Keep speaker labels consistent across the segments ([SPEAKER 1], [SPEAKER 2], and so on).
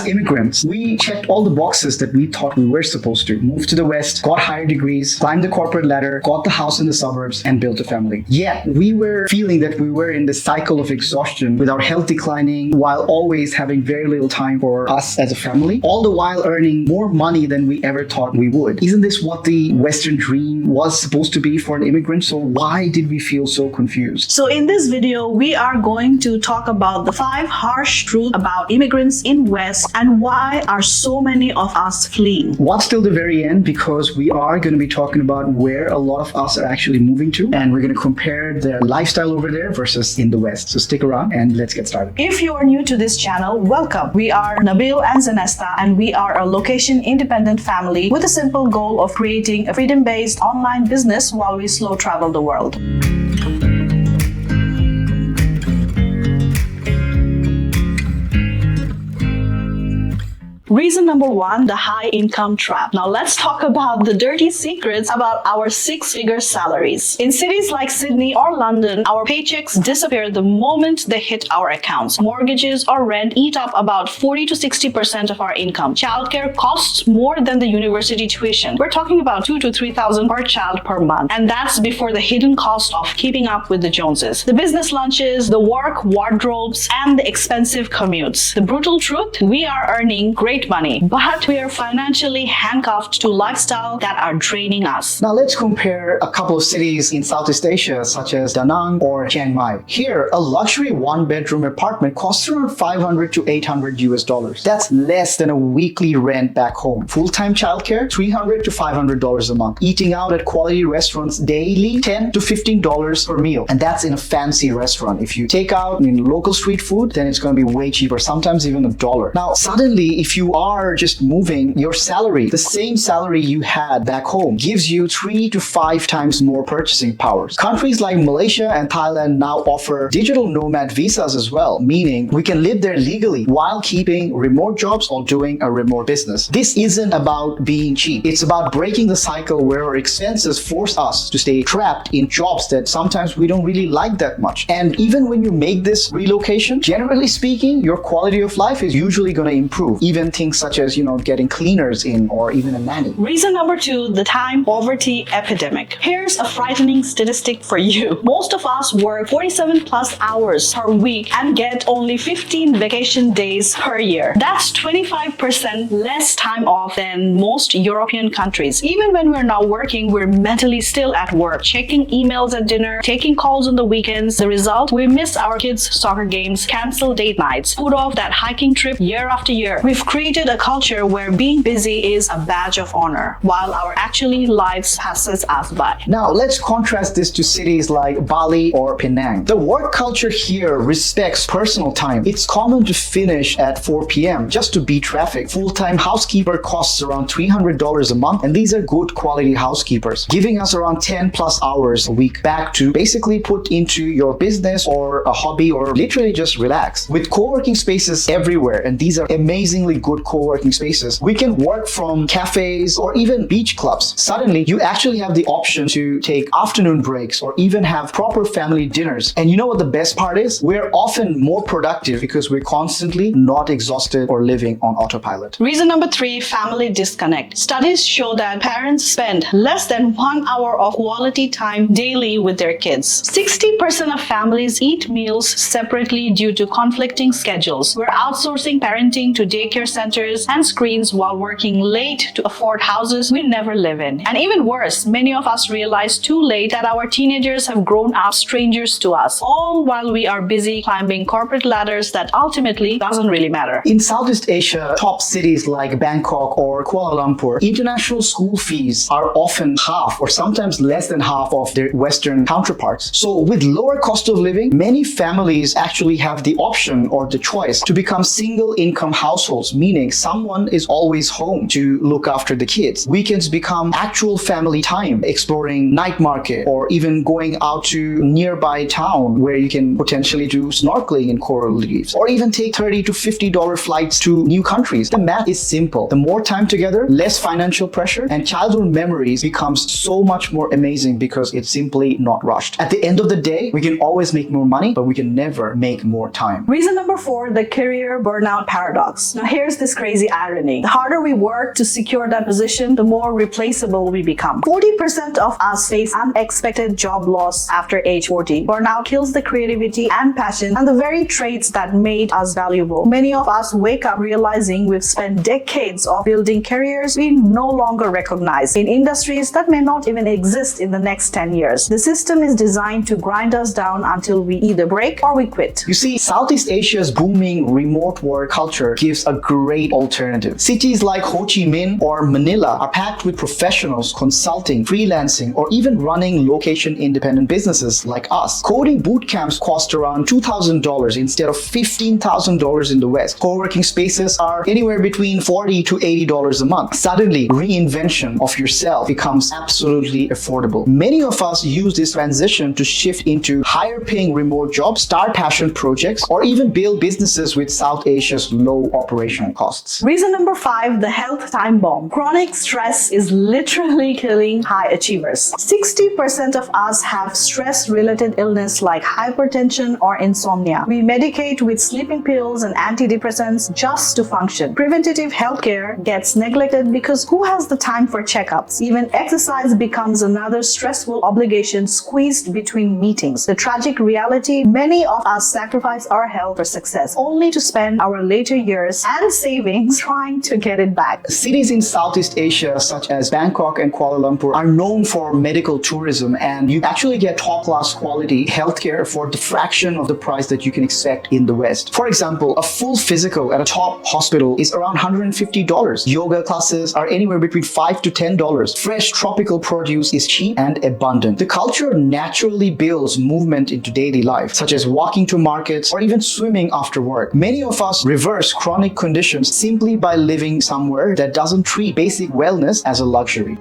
[SPEAKER 1] As immigrants, we checked all the boxes that we thought we were supposed to. Moved to the West, got higher degrees, climbed the corporate ladder, got the house in the suburbs, and built a family. Yet, we were feeling that we were in this cycle of exhaustion with our health declining while always having very little time for us as a family, all the while earning more money than we ever thought we would. Isn't this what the Western dream was supposed to be for an immigrant? So why did we feel so confused?
[SPEAKER 2] So in this video, we are going to talk about the 5 harsh truths about immigrants in West and why are so many of us fleeing.
[SPEAKER 1] Watch till the very end because we are going to be talking about where a lot of us are actually moving to, and we're going to compare their lifestyle over there versus in the West. So stick around and let's get started.
[SPEAKER 2] If you are new to this channel, welcome. We are Nabil and Zanesta, and we are a location-independent family with a simple goal of creating a freedom-based online business while we slow travel the world. Reason number 1, the high income trap. Now let's talk about the dirty secrets about our 6-figure salaries. In cities like Sydney or London, our paychecks disappear the moment they hit our accounts. Mortgages or rent eat up about 40 to 60% of our income. Childcare costs more than the university tuition. We're talking about 2,000 to 3,000 per child per month. And that's before the hidden cost of keeping up with the Joneses. The business lunches, the work wardrobes, and the expensive commutes. The brutal truth, we are earning great money, but we are financially handcuffed to lifestyle that are draining us.
[SPEAKER 1] Now let's compare a couple of cities in Southeast Asia such as Da Nang or Chiang Mai. Here, a luxury 1-bedroom apartment costs around 500 to 800 US dollars. That's less than a weekly rent back home. Full-time childcare, $300 to $500 a month. Eating out at quality restaurants daily, $10 to $15 per meal. And that's in a fancy restaurant. If you take out local street food, then it's going to be way cheaper, sometimes even $1. Now, suddenly, if you are just moving, your salary, the same salary you had back home, gives you 3 to 5 times more purchasing powers. Countries like Malaysia and Thailand now offer digital nomad visas as well, meaning we can live there legally while keeping remote jobs or doing a remote business. This isn't about being cheap. It's about breaking the cycle where our expenses force us to stay trapped in jobs that sometimes we don't really like that much. And even when you make this relocation, generally speaking, your quality of life is usually going to improve. Even things such as, getting cleaners in or even a nanny.
[SPEAKER 2] Reason number 2, the time poverty epidemic. Here's a frightening statistic for you. Most of us work 47 plus hours per week and get only 15 vacation days per year. That's 25% less time off than most European countries. Even when we're not working, we're mentally still at work, checking emails at dinner, taking calls on the weekends. The result, we miss our kids' soccer games, cancel date nights, put off that hiking trip year after year. We've created a culture where being busy is a badge of honor, while our actually lives passes us by.
[SPEAKER 1] Now, let's contrast this to cities like Bali or Penang. The work culture here respects personal time. It's common to finish at 4 p.m. just to beat traffic. Full-time housekeeper costs around $300 a month, and these are good quality housekeepers, giving us around 10 plus hours a week back to basically put into your business or a hobby or literally just relax. With co-working spaces everywhere, and these are amazingly good co-working spaces, we can work from cafes or even beach clubs. Suddenly, you actually have the option to take afternoon breaks or even have proper family dinners. And you know what the best part is? We're often more productive because we're constantly not exhausted or living on autopilot.
[SPEAKER 2] Reason number 3, family disconnect. Studies show that parents spend less than 1 hour of quality time daily with their kids. 60% of families eat meals separately due to conflicting schedules. We're outsourcing parenting to daycare centers and screens while working late to afford houses we never live in. And even worse, many of us realize too late that our teenagers have grown up strangers to us, all while we are busy climbing corporate ladders that ultimately doesn't really matter.
[SPEAKER 1] In Southeast Asia, top cities like Bangkok or Kuala Lumpur, international school fees are often half or sometimes less than half of their Western counterparts. So with lower cost of living, many families actually have the option or the choice to become single income households, meaning someone is always home to look after the kids. Weekends become actual family time, exploring night market or even going out to nearby town where you can potentially do snorkeling in coral reefs or even take $30 to $50 flights to new countries. The math is simple. The more time together, less financial pressure, and childhood memories becomes so much more amazing because it's simply not rushed. At the end of the day, we can always make more money, but we can never make more time.
[SPEAKER 2] Reason number 4, the career burnout paradox. Now here's this crazy irony. The harder we work to secure that position, the more replaceable we become. 40% of us face unexpected job loss after age 40. Burnout kills the creativity and passion and the very traits that made us valuable. Many of us wake up realizing we've spent decades of building careers we no longer recognize in industries that may not even exist in the next 10 years. The system is designed to grind us down until we either break or we quit.
[SPEAKER 1] You see, Southeast Asia's booming remote work culture gives a great alternative. Cities like Ho Chi Minh or Manila are packed with professionals consulting, freelancing, or even running location-independent businesses like us. Coding boot camps cost around $2,000 instead of $15,000 in the West. Co-working spaces are anywhere between $40 to $80 a month. Suddenly, reinvention of yourself becomes absolutely affordable. Many of us use this transition to shift into higher-paying remote jobs, start passion projects, or even build businesses with South Asia's low operational costs.
[SPEAKER 2] Reason number 5, the health time bomb. Chronic stress is literally killing high achievers. 60% of us have stress-related illness like hypertension or insomnia. We medicate with sleeping pills and antidepressants just to function. Preventative healthcare gets neglected because who has the time for checkups? Even exercise becomes another stressful obligation squeezed between meetings. The tragic reality, many of us sacrifice our health for success, only to spend our later years and savings trying to get it back.
[SPEAKER 1] Cities in Southeast Asia, such as Bangkok and Kuala Lumpur, are known for medical tourism, and you actually get top-class quality healthcare for the fraction of the price that you can expect in the West. For example, a full physical at a top hospital is around $150. Yoga classes are anywhere between $5 to $10. Fresh tropical produce is cheap and abundant. The culture naturally builds movement into daily life, such as walking to markets or even swimming after work. Many of us reverse chronic conditions simply by living somewhere that doesn't treat basic wellness as a luxury.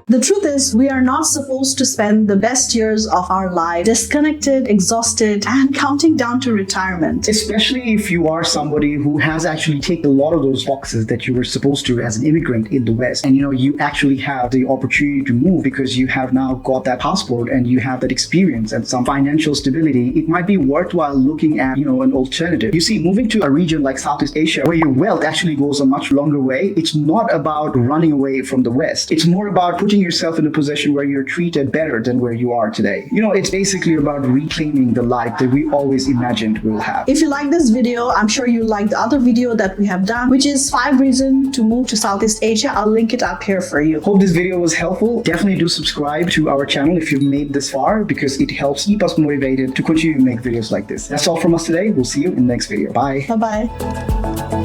[SPEAKER 2] The truth is, we are not supposed to spend the best years of our life disconnected, exhausted, and counting down to retirement.
[SPEAKER 1] Especially if you are somebody who has actually ticked a lot of those boxes that you were supposed to as an immigrant in the West. And you actually have the opportunity to move because you have now got that passport and you have that experience and some financial stability. It might be worthwhile looking at, an alternative. You see, moving to a region like Southeast Asia where your wealth actually goes a much longer way, it's not about running away from the West. It's more about putting yourself in a position where you're treated better than where you are today. It's basically about reclaiming the life that we always imagined we'll have.
[SPEAKER 2] If you like this video, I'm sure you like the other video that we have done, which is 5 reasons to move to Southeast Asia. I'll link it up here for you.
[SPEAKER 1] Hope this video was helpful. Definitely do subscribe to our channel if you've made this far, because it helps keep us motivated to continue to make videos like this. That's all from us today. We'll see you in the next video. Bye.
[SPEAKER 2] Bye-bye.